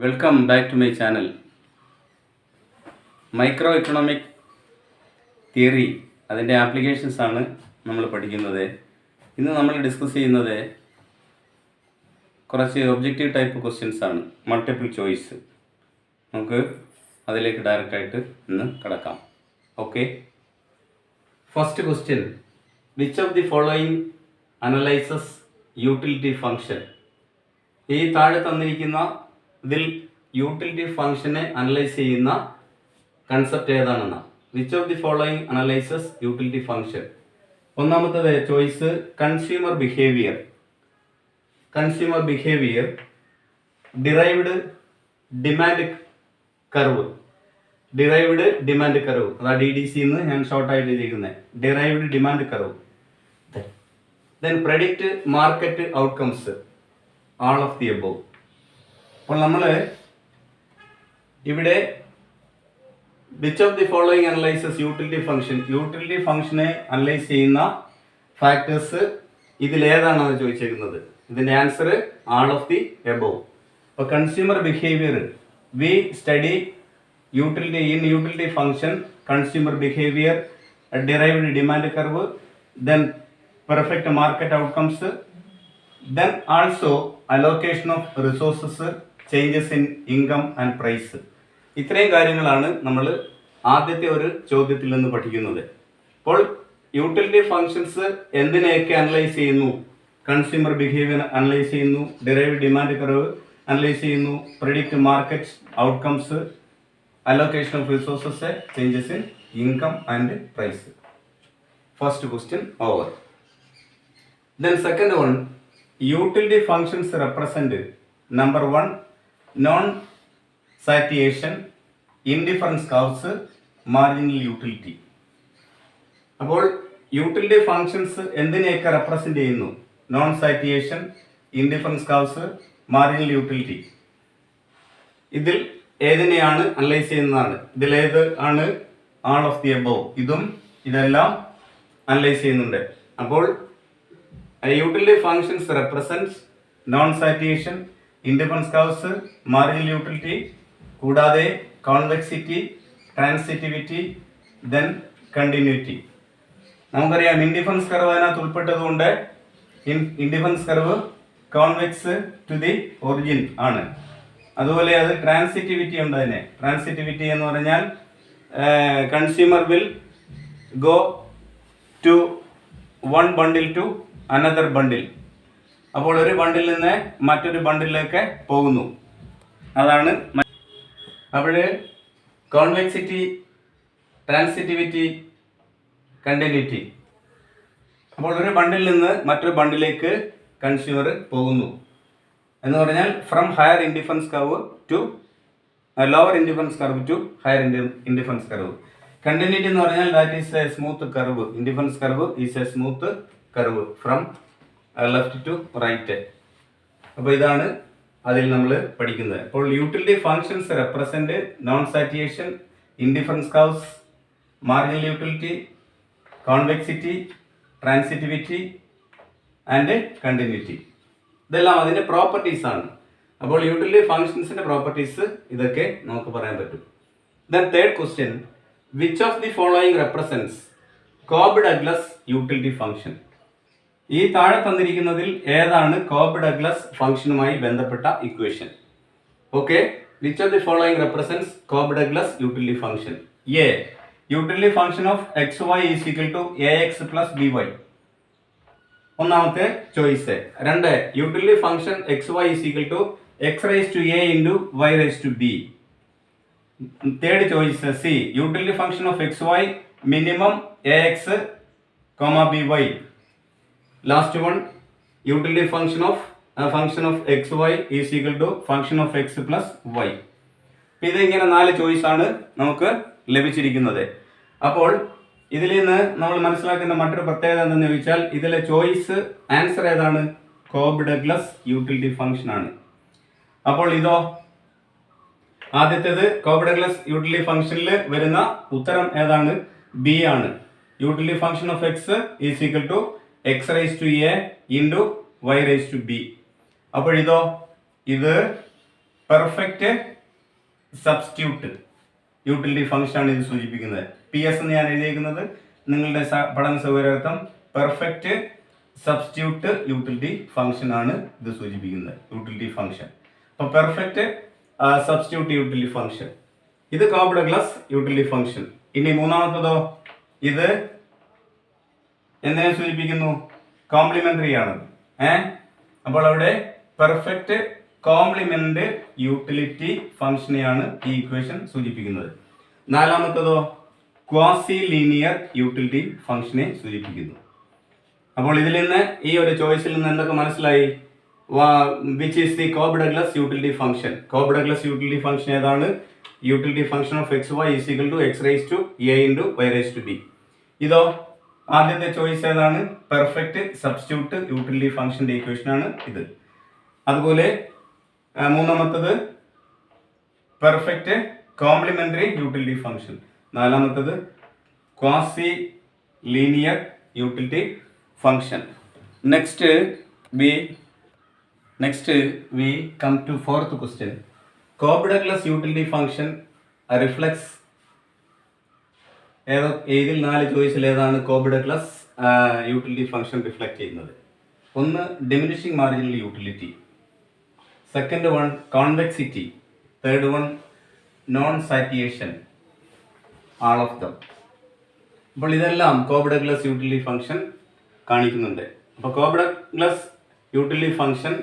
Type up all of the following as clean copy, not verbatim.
Welcome back to my channel. Micro economic theory അതിൻ്റെ applications ആണ് നമ്മൾ പഠിക്കുന്നത്. ഇന്ന് നമ്മൾ ഡിസ്കസ് ചെയ്യുന്നത് കുറച്ച് ഒബ്ജക്റ്റീവ് ടൈപ്പ് ക്വസ്റ്റ്യൻസ് ആണ്, മൾട്ടിപ്പിൾ ചോയ്സ്. നമുക്ക് അതിലേക്ക് ഡയറക്റ്റായിട്ട് ഇന്ന് കിടക്കാം. Okay, first question, which of the following analyses utility function? ഈ താഴെ തന്നിരിക്കുന്ന ഇതിൽ യൂട്ടിലിറ്റി ഫംഗ്ഷനെ അനലൈസ് ചെയ്യുന്ന കൺസെപ്റ്റ് ഏതാണെന്ന. Which of the following analyses utility function? ഒന്നാമത്തത് choice consumer behaviour. Consumer behaviour derived demand curve. Derived demand curve, അതാ DDC എന്ന് ഞാൻ ഷോർട്ടായിട്ട് എഴുതിയിരിക്കുന്നത്. Derived demand curve. Then predict market outcomes. All of the above. അപ്പോൾ നമ്മൾ ഇവിടെ which of the following analyses utility function, utility ഫംഗ്ഷനെ analyse ചെയ്യുന്ന ഫാക്ടേഴ്സ് ഇതിലേതാണെന്ന് ചോദിച്ചേക്കുന്നത്. ഇതിൻ്റെ answer all of the above. അപ്പോൾ consumer behaviour, we study utility in utility function consumer behaviour, derived demand curve, then perfect market outcomes, then also allocation of resources, changes in income and price. ഇത്രയും കാര്യങ്ങളാണ് നമ്മൾ ആദ്യത്തെ ഒരു ചോദ്യത്തിൽ നിന്ന് പഠിക്കുന്നത്. അപ്പോൾ യൂട്ടിലിറ്റി ഫങ്ഷൻസ് എന്തിനെയൊക്കെ അനലൈസ് ചെയ്യുന്നു? കൺസ്യൂമർ ബിഹേവിയർ അനലൈസ് ചെയ്യുന്നു, ഡിറൈവ്ഡ് ഡിമാൻഡ് കർവ് അനലൈസ് ചെയ്യുന്നു, predict market outcomes, allocation of resources, changes in income and price. First question over. Then second one, utility functions represent number 1 non-satiation, indifference curves, marginal utility. അപ്പോൾ utility functions എന്തിനെയൊക്കെ represent ചെയ്യുന്നു? Non satiation, indifference curves, marginal utility. ഇതിൽ ഏതിനെയാണ് analyse ചെയ്യുന്നതാണ്? ഇതിലേത് ആണ് all of the above? ഇതെല്ലാം analyse ചെയ്യുന്നുണ്ട്. അപ്പോൾ utility functions represents non-satiation, indifference curves, marginal utility, കൂടാതെ convexity, transitivity, then continuity. നമുക്കറിയാം ഇൻഡിഫറൻസ് കർവ് അതിനകത്ത് ഉൾപ്പെട്ടതുകൊണ്ട് indifference curve convex to the origin ആണ്. അതുപോലെ അത് ട്രാൻസിറ്റിവിറ്റി ഉണ്ട്. അതിനെ ട്രാൻസിറ്റിവിറ്റി എന്ന് പറഞ്ഞാൽ consumer will go to one bundle to another bundle. അപ്പോൾ ഒരു ബണ്ടിൽ നിന്ന് മറ്റൊരു ബണ്ടിലേക്ക് പോകുന്നു, അതാണ്. അപ്പോൾ കോൺവെക്സിറ്റി, ട്രാൻസിറ്റിവിറ്റി, കണ്ടിന്യൂറ്റി. അപ്പോൾ ഒരു ബണ്ടിൽ നിന്ന് മറ്റൊരു ബണ്ടിലേക്ക് കൺസ്യൂമർ പോകുന്നു എന്ന് പറഞ്ഞാൽ from higher indifference curve to lower indifference curve to higher indifference curve. Continuity എന്ന് പറഞ്ഞാൽ that is a smooth curve. Indifference curve is a smooth curve from left to right. അപ്പോൾ ഇതാണ് അതിൽ നമ്മൾ പഠിക്കുന്നത്. അപ്പോൾ utility functions represent non satiation, indifference curves, marginal utility, convexity, transitivity and continuity. ഇതെല്ലാം അതിൻ്റെ പ്രോപ്പർട്ടീസ് ആണ്. അപ്പോൾ യൂട്ടിലിറ്റി ഫങ്ഷൻസിന്റെ പ്രോപ്പർട്ടീസ് ഇതൊക്കെ നമുക്ക് പറയാൻ പറ്റും. Then third question, which of the following represents Cobb Douglas utility function? ഈ താഴെ തന്നിരിക്കുന്നതിൽ ഏതാണ് കോബ്-ഡഗ്ലസ് ഫംഗ്ഷനുമായി ബന്ധപ്പെട്ട equation? Okay, which of the following represents Cobb Douglas utility function? A, utility function of xy is equal to ax plus by. ഒന്നാമത്തെ choice. 2, utility function xy is equal to x raise to a into y raise to b. Third choice C, utility function of xy minimum ax, by. Last one, utility function of xy is equal to function of x plus y. ഇതിങ്ങനെ 4 choice ആണ് നമുക്ക് ലഭിച്ചിരിക്കുന്നത്. അപ്പോൾ ഇതിൽ നിന്ന് നമ്മൾ മനസ്സിലാക്കുന്ന മറ്റൊരു പ്രത്യേകത എന്തെന്ന് ചോദിച്ചാൽ ഇതിലെ ചോയ്സ് ആൻസർ ഏതാണ്? കോബ്-ഡഗ്ലസ് യൂട്ടിലിറ്റി ഫംഗ്ഷൻ ആണ്. അപ്പോൾ ഇതോ ആദ്യത്തേത് കോബ്-ഡഗ്ലസ് യൂട്ടിലിറ്റി ഫംഗ്ഷനിൽ വരുന്ന ഉത്തരം ഏതാണ്? ബി ആണ്. Utility function of x is equal to x raise to a into y raise to b. അപ്പോൾ ഇത് പെർഫെക്റ്റ് സബ്സ്റ്റിറ്റ്യൂട്ട് യൂട്ടിലിറ്റി ഫംഗ്ഷൻ ആണ് ഇത് സൂചിപ്പിക്കുന്നത്. പി എസ് എന്ന് ഞാൻ എഴുതിയിരിക്കുന്നത് നിങ്ങളുടെ പഠന സൗകര്യാർത്ഥം പെർഫെക്റ്റ് സബ്സ്റ്റിറ്റ്യൂട്ട് യൂട്ടിലിറ്റി ഫംഗ്ഷൻ ആണ് ഇത് സൂചിപ്പിക്കുന്നത്, യൂട്ടിലിറ്റി ഫംഗ്ഷൻ. അപ്പോൾ പെർഫെക്റ്റ് സബ്സ്റ്റിറ്റ്യൂട്ട് യൂട്ടിലിറ്റി ഫംഗ്ഷൻ, ഇത് കോബ്-ഡഗ്ലസ് യൂട്ടിലിറ്റി ഫംഗ്ഷൻ. ഇനി മൂന്നാമത്തതോ, ഇത് എന്തിനെ സൂചിപ്പിക്കുന്നു? കോംപ്ലിമെന്ററി ആണ്. അപ്പോൾ അവിടെ പെർഫെക്റ്റ് കോംപ്ലിമെന്റ് യൂട്ടിലിറ്റി ഫംഗ്ഷനെയാണ് ഈ ഇക്വേഷൻ സൂചിപ്പിക്കുന്നത്. നാലാമത്തതോ, ക്വാസി ലീനിയർ യൂട്ടിലിറ്റി ഫംഗ്ഷനെ സൂചിപ്പിക്കുന്നു. അപ്പോൾ ഇതിൽ നിന്ന് ഈ ഒരു ചോയ്സിൽ നിന്ന് എന്തൊക്കെ മനസ്സിലായി? Which is the Cobb Douglas utility function. Cobb Douglas utility function ഏതാണ്? Utility function of x y is equal to x raise to a into y raise to b. ഇതോ ആദ്യത്തെ ചോയ്സ് ഏതാണ്? പെർഫെക്റ്റ് സബ്സ്റ്റിറ്റ്യൂട്ട് യൂട്ടിലിറ്റി ഫംഗ്ഷന്റെ ഇക്വേഷൻ ആണ് ഇത്. അതുപോലെ മൂന്നാമത്തത് perfect complementary utility function. നാലാമത്തത് quasi linear utility function. Next we come to fourth question. Cobb Douglas utility function reflects ഏതിൽ 4 ചോയ്സിൽ ഏതാണ് കോബ്-ഡഗ്ലസ് യൂട്ടിലിറ്റി ഫംഗ്ഷൻ റിഫ്ലക്ട് ചെയ്യുന്നത്? ഒന്ന് diminishing marginal utility, second one convexity, third one non satiation, all of them. അപ്പോൾ ഇതെല്ലാം Cobb Douglas utility function കാണിക്കുന്നുണ്ട്. അപ്പോൾ Cobb Douglas utility function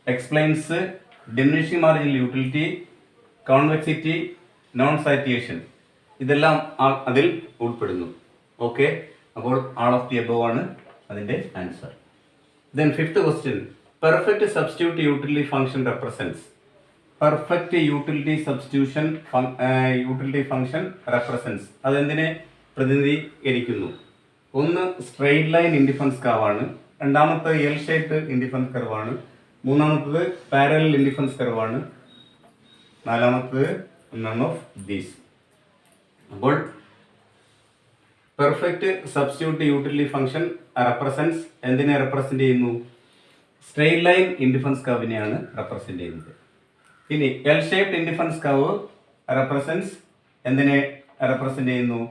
explains diminishing marginal utility, convexity, non satiation, ഇതെല്ലാം അതിൽ ഉൾപ്പെടുന്നു. ഓക്കെ, അപ്പോൾ ആൾ ഓഫ് ദി എബവ് ആണ് അതിൻ്റെ answer. Then fifth question, perfect substitute utility function represents. Perfect utility substitution utility function represents, അതെന്തിനെ പ്രതിനിധീകരിക്കുന്നു? ഒന്ന് സ്ട്രെയിറ്റ് ലൈൻ ഇൻഡിഫറൻസ് കർവാണ്, രണ്ടാമത്തെ എൽ ഷേപ്പ് ഇൻഡിഫറൻസ് കർവാണ്, മൂന്നാമത്തത് പാരലൽ ഇൻഡിഫറൻസ് കർവാണ്, നാലാമത്തത് നൺ ഓഫ് ദീസ്. അപ്പോൾ perfect substitute utility function represents എന്തിനെ represent ചെയ്യുന്നു? Straight line indifference കർവിനെയാണ് represent ചെയ്യുന്നത്. ഇനി L shaped indifference curve represents എന്തിനെ റെപ്രസെന്റ് ചെയ്യുന്നു?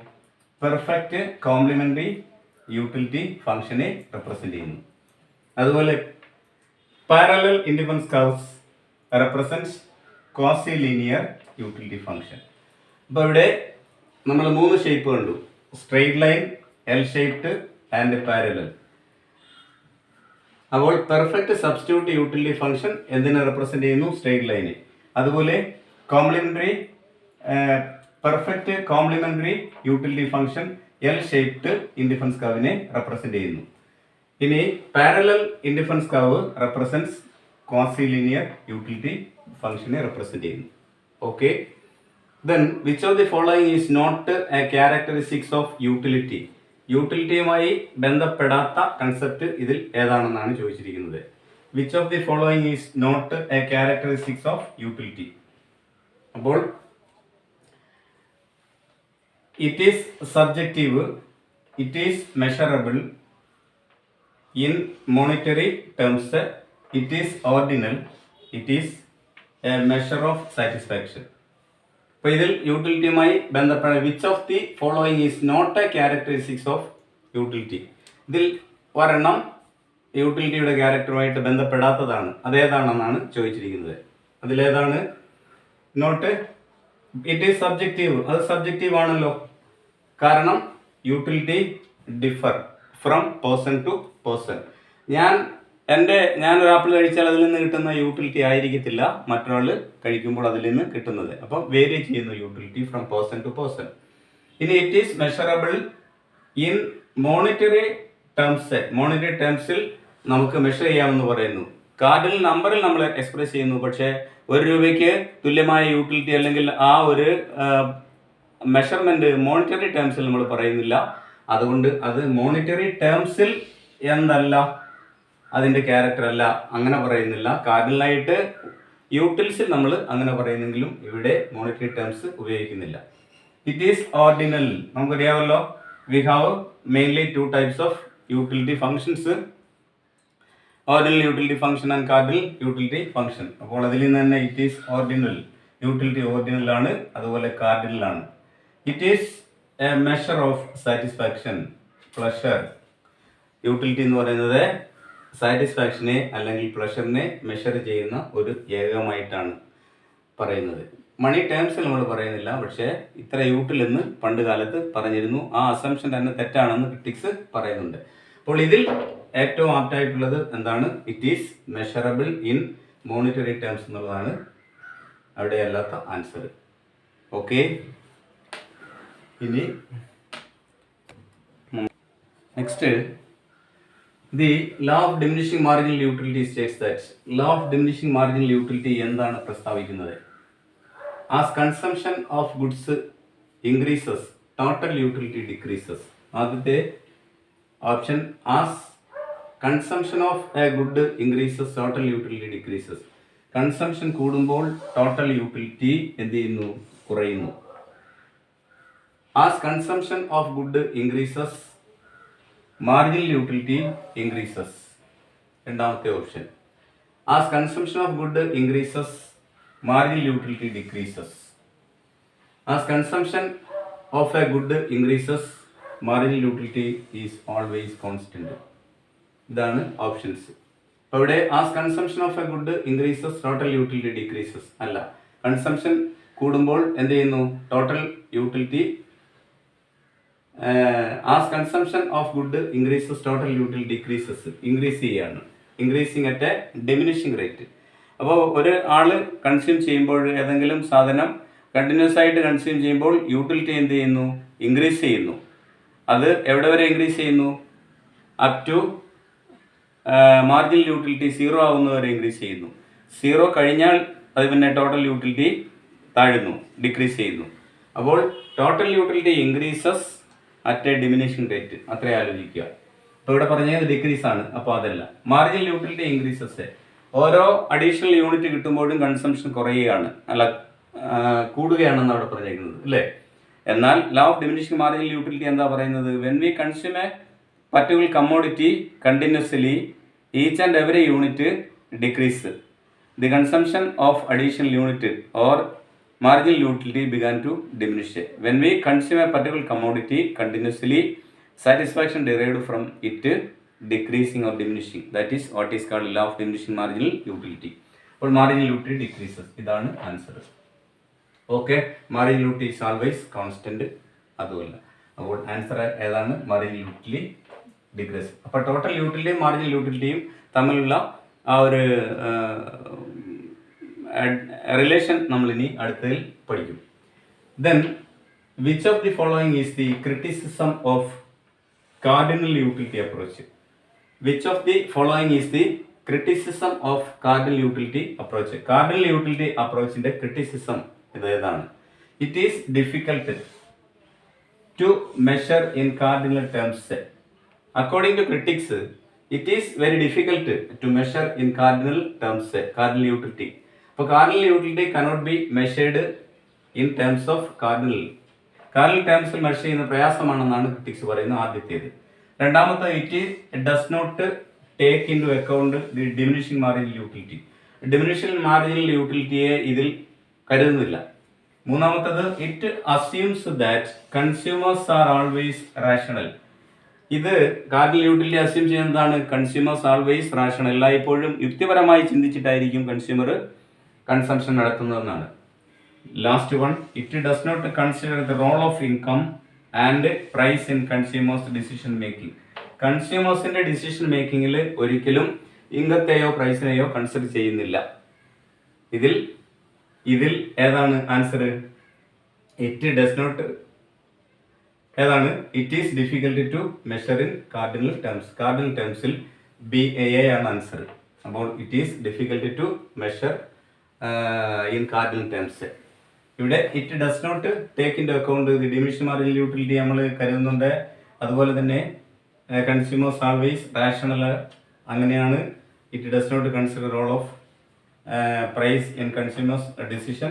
പെർഫെക്റ്റ് കോംപ്ലിമെന്ററി യൂട്ടിലിറ്റി ഫംഗ്ഷനെ റെപ്രസെന്റ് ചെയ്യുന്നു. അതുപോലെ parallel indifference curves represents quasi linear utility function. അപ്പോൾ ഇവിടെ നമ്മൾ 3 ഷേപ്പ് കണ്ടു: straight line, L shaped and parallel. അപ്പോൾ പെർഫെക്റ്റ് സബ്സ്റ്റിറ്റ്യൂട്ട് യൂട്ടിലിറ്റി ഫംഗ്ഷൻ എന്തിനെ റെപ്രസെന്റ് ചെയ്യുന്നു? സ്ട്രെയിറ്റ് ലൈനെ. അതുപോലെ perfect complementary utility function L shaped indifference കർവിനെ റെപ്രസെന്റ് ചെയ്യുന്നു. ഇനി parallel indifference curve represents quasi linear utility ഫംഗ്ഷനെ റെപ്രസെന്റ് ചെയ്യുന്നു. Okay, then which of the following is not a characteristics of utility. യൂട്ടിലിറ്റിയുമായി ബന്ധപ്പെടാത്ത കൺസെപ്റ്റ് ഇതിൽ ഏതാണെന്നാണ് ചോദിച്ചിരിക്കുന്നത്. Which of the following is not a characteristics of utility. അപ്പോൾ it is subjective, it is measurable in monetary terms, it is ordinal, it is a measure of satisfaction. അപ്പോൾ ഇതിൽ യൂട്ടിലിറ്റിയുമായി ബന്ധപ്പെട്ട which of the following is not a characteristics of utility. ഇതിൽ ഒരെണ്ണം യൂട്ടിലിറ്റിയുടെ ക്യാരക്ടറുമായിട്ട് ബന്ധപ്പെടാത്തതാണ്, അതേതാണെന്നാണ് ചോദിച്ചിരിക്കുന്നത്. അതിലേതാണ്? Not it is subjective. അത് സബ്ജക്റ്റീവ് ആണല്ലോ, കാരണം utility differ from person to person. ഞാനൊരു ആപ്പിൾ കഴിച്ചാൽ അതിൽ നിന്ന് കിട്ടുന്ന യൂട്ടിലിറ്റി ആയിരിക്കത്തില്ല മറ്റൊരാൾ കഴിക്കുമ്പോൾ അതിൽ നിന്ന് കിട്ടുന്നത്. അപ്പം വേരി ചെയ്യുന്നു utility from person to person. ഇനി it is measurable in monetary terms. Monetary ടേംസിൽ നമുക്ക് മെഷർ ചെയ്യാമെന്ന് പറയുന്നു. കാർഡിൽ നമ്പറിൽ നമ്മൾ എക്സ്പ്രസ് ചെയ്യുന്നു, പക്ഷേ 1 രൂപയ്ക്ക് തുല്യമായ യൂട്ടിലിറ്റി അല്ലെങ്കിൽ ആ ഒരു മെഷർമെന്റ് മോണിറ്ററി ടേംസിൽ നമ്മൾ പറയുന്നില്ല. അതുകൊണ്ട് അത് മോണിറ്ററി ടേംസിൽ എന്തല്ല, അതിൻ്റെ ക്യാരക്ടർ അല്ല, അങ്ങനെ പറയുന്നില്ല. കാർഡിനലായിട്ട് യൂട്ടിൽസിൽ നമ്മൾ അങ്ങനെ പറയുന്നെങ്കിലും ഇവിടെ മോണിറ്ററി ടേംസ് ഉപയോഗിക്കുന്നില്ല. It is ordinal. നമുക്കറിയാമല്ലോ, we have mainly 2 types of utility functions. Ordinal utility function and cardinal utility function. അപ്പോൾ അതിൽ നിന്ന് തന്നെ it is ordinal, utility ordinal ആണ്, അതുപോലെ കാർഡിനൽ ആണ്. It is a measure of satisfaction, pleasure. Utility എന്ന് പറയുന്നത് സാറ്റിസ്ഫാക്ഷനെ അല്ലെങ്കിൽ പ്ലഷറിനെ മെഷർ ചെയ്യുന്ന ഒരു ഏകമായിട്ടാണ് പറയുന്നത്. മണി ടേംസിൽ നമ്മൾ പറയുന്നില്ല, പക്ഷേ ഇത്ര യൂട്ടിൽ എന്ന് പണ്ട് കാലത്ത് പറഞ്ഞിരുന്നു. ആ അസംഷൻ തന്നെ തെറ്റാണെന്ന് ക്രിറ്റിക്സ് പറയുന്നുണ്ട്. അപ്പോൾ ഇതിൽ ഏറ്റവും ആപ്റ്റായിട്ടുള്ളത് എന്താണ്? It is measurable in monetary terms എന്നുള്ളതാണ് അവിടെ അല്ലാത്ത ആൻസർ. ഓക്കെ, ഇനി next, the law of diminishing marginal utility states that. Law of diminishing marginal utility എന്താണ് പ്രസ്താവിക്കുന്നത്? As consumption of goods increases total utility decreases. ആദ്യത്തെ option, as consumption of a good increases total utility decreases. Consumption കൂടുമ്പോൾ total utility എന്ത് ചെയ്യുന്നു? കുറയുന്നു. As consumption of good increases marginal utility increases. രണ്ടാമത്തെ option, as consumption of good increases marginal utility decreases. As consumption of a good increases, marginal utility is always constant. ഇതാണ് options. അപ്പോൾ ഇവിടെ as consumption of a good increases total utility decreases അല്ല, consumption കൂടുമ്പോൾ എന്ത് ചെയ്യുന്നു? Total utility. As consumption of good increases total utility decreases, increase ചെയ്യാണ്. Increasing at a diminishing rate. അപ്പോൾ ഒരു ആൾ കൺസ്യൂം ചെയ്യുമ്പോൾ, ഏതെങ്കിലും സാധനം കണ്ടിന്യൂസ് ആയിട്ട് കൺസ്യൂം ചെയ്യുമ്പോൾ യൂട്ടിലിറ്റി എന്ത് ചെയ്യുന്നു? ഇൻക്രീസ് ചെയ്യുന്നു. അത് എവിടെ വരെ ഇൻക്രീസ് ചെയ്യുന്നു? അപ് ടു മാർജിനൽ യൂട്ടിലിറ്റി 0 ആവുന്നവരെ ഇൻക്രീസ് ചെയ്യുന്നു. 0 കഴിഞ്ഞാൽ അത് പിന്നെ ടോട്ടൽ യൂട്ടിലിറ്റി താഴുന്നു, ഡിക്രീസ് ചെയ്യുന്നു. അപ്പോൾ total utility increases at a diminishing rate, അത്രേ ആലോചിക്കുക. അപ്പോൾ ഇവിടെ പറഞ്ഞത് ഡിക്രീസ് ആണ്, അപ്പോൾ അതല്ല. മാർജിനൽ യൂട്ടിലിറ്റി ഇൻക്രീസസ്, ഓരോ അഡീഷണൽ യൂണിറ്റ് കിട്ടുമ്പോഴും കൺസംഷൻ കുറയുകയാണ്, അല്ല കൂടുകയാണെന്ന് അവിടെ പറഞ്ഞിരിക്കുന്നത് അല്ലേ. എന്നാൽ law of diminishing marginal utility എന്താ പറയുന്നത്? When we consume a particular commodity continuously, each and every unit decrease, the consumption of additional unit or marginal utility began to diminish. When we consume a particular commodity continuously, satisfaction derived from it decreasing or diminishing. That is what is called law of diminishing marginal utility. അപ്പോൾ marginal utility decreases. ഇതാണ് answer. Okay, marginal utility is always constant. അതുമല്ല. അപ്പോൾ answer ഏതാണ്? marginal utility decrease. അപ്പോൾ total യൂട്ടിലിറ്റിയും marginal യൂട്ടിലിറ്റിയും തമ്മിലുള്ള ആ ഒരു relation നമ്മൾ ഇനി അടുത്തതിൽ പഠിക്കും. Then which of the following is the criticism of cardinal utility approach? Which of the following is the criticism of cardinal utility approach? Cardinal utility approach ന്റെ criticism ഇതാണ്. It is difficult to measure in cardinal terms. According to critics, it is very difficult to measure in cardinal terms, cardinal utility. അപ്പോൾ cardinal utility cannot be measured in terms of cardinal. Cardinal ടേംസിൽ measure ചെയ്യുന്ന പ്രയാസമാണെന്നാണ് critics പറയുന്നത്. ആദ്യത്തേത്. രണ്ടാമത്തെ, it does not take into account the diminishing marginal utility. Diminishing marginal യൂട്ടിലിറ്റിയെ ഇതിൽ കരുതുന്നില്ല. മൂന്നാമത്തത്, it assumes that consumers are always rational. ഇത് കാർഡിനൽ യൂട്ടിലിറ്റി അസ്യൂം ചെയ്യുന്നതാണ് കൺസ്യൂമേഴ്സ് ആൾവേസ് റാഷണൽ. എല്ലായ്പ്പോഴും യുക്തിപരമായി ചിന്തിച്ചിട്ടായിരിക്കും കൺസ്യൂമർ കൺസംഷൻ നടത്തുന്നതെന്നാണ്. Last one, it does not consider the role of income and price in consumers decision making. കൺസ്യൂമേഴ്സിന്റെ decision മേക്കിങ്ങിൽ ഒരിക്കലും ഇൻകത്തെയോ പ്രൈസിനെയോ കൺസിഡർ ചെയ്യുന്നില്ല. ഇതിൽ ഏതാണ് ആൻസർ? ഇറ്റ് ഡസ് നോട്ട് ഏതാണ്? It is difficult to measure in cardinal terms. Cardinal ടേംസിൽ BAA ആണ് ആൻസർ. അപ്പോൾ it is difficult to measure in cardinal terms. ഇവിടെ it does not take into account the diminishing marginal utility നമ്മൾ കരുതുന്നുണ്ട്. അതുപോലെ തന്നെ consumers always rational, അങ്ങനെയാണ്. It does not consider role of price in consumers decision,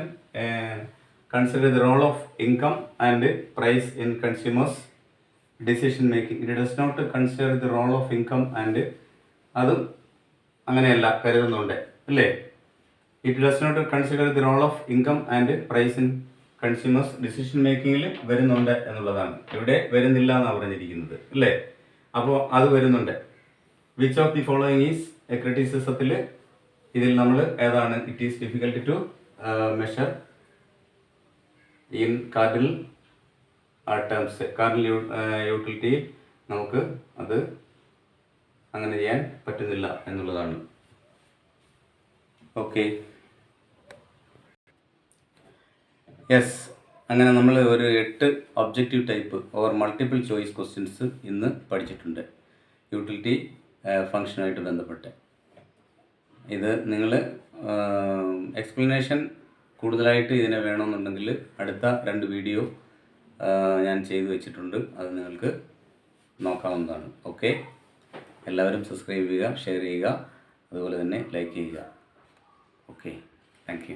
consider the role of income and price in consumers decision making. It does not consider the role of income and അതും അങ്ങനെയല്ല കരുതുന്നുണ്ട് അല്ലേ? It does not consider the role of income and price in consumers decision മേക്കിങ്ങിൽ വരുന്നുണ്ട് എന്നുള്ളതാണ്. ഇവിടെ വരുന്നില്ല എന്നാണ് പറഞ്ഞിരിക്കുന്നത് അല്ലേ? അപ്പോൾ അത് വരുന്നുണ്ട്. Which of the following is a ക്രിറ്റിസിസത്തിൽ ഇതിൽ നമ്മൾ ഏതാണ്? It is difficult to measure in cardinal terms. Cardinal യൂട്ടിലിറ്റിയിൽ നമുക്ക് അത് അങ്ങനെ ചെയ്യാൻ പറ്റുന്നില്ല എന്നുള്ളതാണ്. Okay, yes. അങ്ങനെ നമ്മൾ ഒരു 8 objective type or multiple choice questions ഇന്ന് പഠിച്ചിട്ടുണ്ട് യൂട്ടിലിറ്റി ഫംഗ്ഷനുമായിട്ട് ബന്ധപ്പെട്ട്. ഇത് നിങ്ങൾ എക്സ്പ്ലനേഷൻ കൂടുതലായിട്ട് ഇതിനെ വേണമെന്നുണ്ടെങ്കിൽ അടുത്ത 2 വീഡിയോ ഞാൻ ചെയ്തു വെച്ചിട്ടുണ്ട്, അത് നിങ്ങൾക്ക് നോക്കാവുന്നതാണ്. ഓക്കെ, എല്ലാവരും സബ്സ്ക്രൈബ് ചെയ്യുക, ഷെയർ ചെയ്യുക, അതുപോലെ തന്നെ ലൈക്ക് ചെയ്യുക. Okay, thank you.